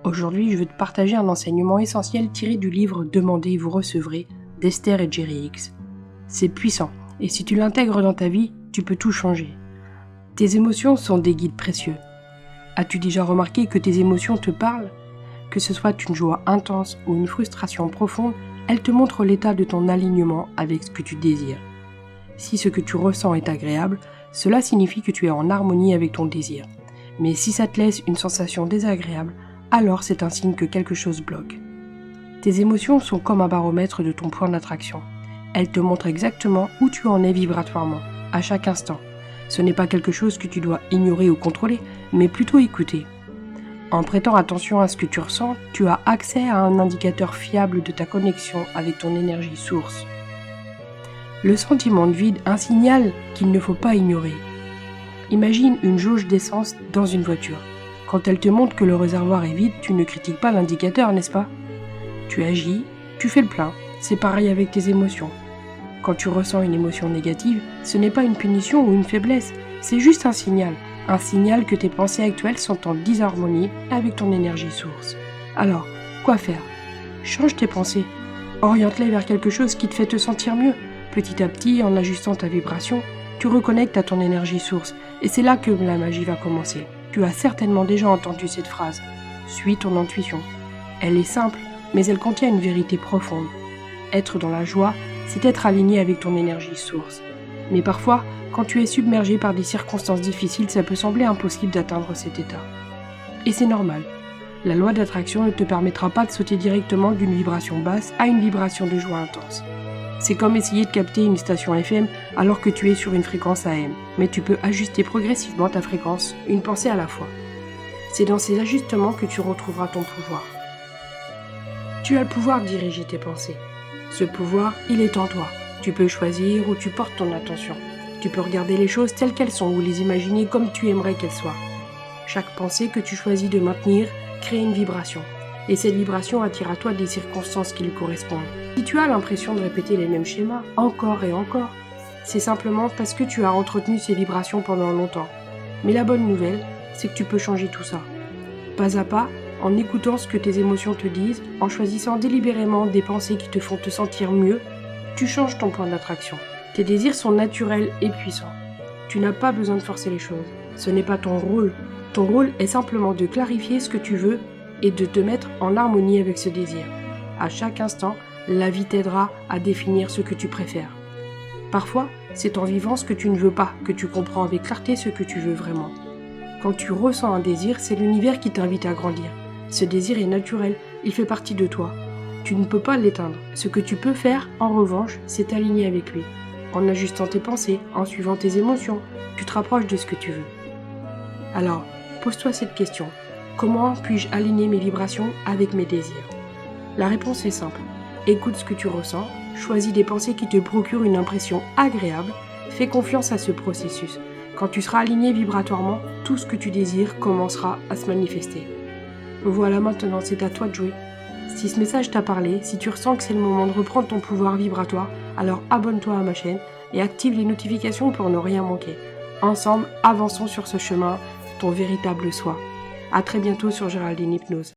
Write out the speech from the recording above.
Aujourd'hui, je veux te partager un enseignement essentiel tiré du livre « Demandez et vous recevrez » d'Esther et Jerry Hicks. C'est puissant, et si tu l'intègres dans ta vie, tu peux tout changer. Tes émotions sont des guides précieux. As-tu déjà remarqué que tes émotions te parlent ? Que ce soit une joie intense ou une frustration profonde, elles te montrent l'état de ton alignement avec ce que tu désires. Si ce que tu ressens est agréable, cela signifie que tu es en harmonie avec ton désir. Mais si ça te laisse une sensation désagréable, alors c'est un signe que quelque chose bloque. Tes émotions sont comme un baromètre de ton point d'attraction. Elles te montrent exactement où tu en es vibratoirement, à chaque instant. Ce n'est pas quelque chose que tu dois ignorer ou contrôler, mais plutôt écouter. En prêtant attention à ce que tu ressens, tu as accès à un indicateur fiable de ta connexion avec ton énergie source. Le sentiment de vide, un signal qu'il ne faut pas ignorer. Imagine une jauge d'essence dans une voiture. Quand elle te montre que le réservoir est vide, tu ne critiques pas l'indicateur, n'est-ce pas ? Tu agis, tu fais le plein. C'est pareil avec tes émotions. Quand tu ressens une émotion négative, ce n'est pas une punition ou une faiblesse, c'est juste un signal. Un signal que tes pensées actuelles sont en disharmonie avec ton énergie source. Alors, quoi faire ? Change tes pensées. Oriente-les vers quelque chose qui te fait te sentir mieux. Petit à petit, en ajustant ta vibration, tu reconnectes à ton énergie source. Et c'est là que la magie va commencer. Tu as certainement déjà entendu cette phrase. Suis ton intuition. Elle est simple, mais elle contient une vérité profonde. Être dans la joie, c'est être aligné avec ton énergie source. Mais parfois, quand tu es submergé par des circonstances difficiles, ça peut sembler impossible d'atteindre cet état. Et c'est normal. La loi d'attraction ne te permettra pas de sauter directement d'une vibration basse à une vibration de joie intense. C'est comme essayer de capter une station FM alors que tu es sur une fréquence AM. Mais tu peux ajuster progressivement ta fréquence, une pensée à la fois. C'est dans ces ajustements que tu retrouveras ton pouvoir. Tu as le pouvoir de diriger tes pensées. Ce pouvoir, il est en toi. Tu peux choisir où tu portes ton attention. Tu peux regarder les choses telles qu'elles sont ou les imaginer comme tu aimerais qu'elles soient. Chaque pensée que tu choisis de maintenir crée une vibration. Et cette vibration attire à toi des circonstances qui lui correspondent. Si tu as l'impression de répéter les mêmes schémas encore et encore, c'est simplement parce que tu as entretenu ces vibrations pendant longtemps. Mais la bonne nouvelle, c'est que tu peux changer tout ça. Pas à pas, en écoutant ce que tes émotions te disent, en choisissant délibérément des pensées qui te font te sentir mieux, tu changes ton point d'attraction. Tes désirs sont naturels et puissants. Tu n'as pas besoin de forcer les choses. Ce n'est pas ton rôle. Ton rôle est simplement de clarifier ce que tu veux et de te mettre en harmonie avec ce désir. À chaque instant, la vie t'aidera à définir ce que tu préfères. Parfois, c'est en vivant ce que tu ne veux pas que tu comprends avec clarté ce que tu veux vraiment. Quand tu ressens un désir, c'est l'univers qui t'invite à grandir. Ce désir est naturel, il fait partie de toi. Tu ne peux pas l'éteindre. Ce que tu peux faire, en revanche, c'est t'aligner avec lui. En ajustant tes pensées, en suivant tes émotions, tu te rapproches de ce que tu veux. Alors, pose-toi cette question. Comment puis-je aligner mes vibrations avec mes désirs ? La réponse est simple. Écoute ce que tu ressens, choisis des pensées qui te procurent une impression agréable, fais confiance à ce processus. Quand tu seras aligné vibratoirement, tout ce que tu désires commencera à se manifester. Voilà, maintenant c'est à toi de jouer. Si ce message t'a parlé, si tu ressens que c'est le moment de reprendre ton pouvoir vibratoire, alors abonne-toi à ma chaîne et active les notifications pour ne rien manquer. Ensemble, avançons sur ce chemin, ton véritable soi. À très bientôt sur Géraldine Hypnose.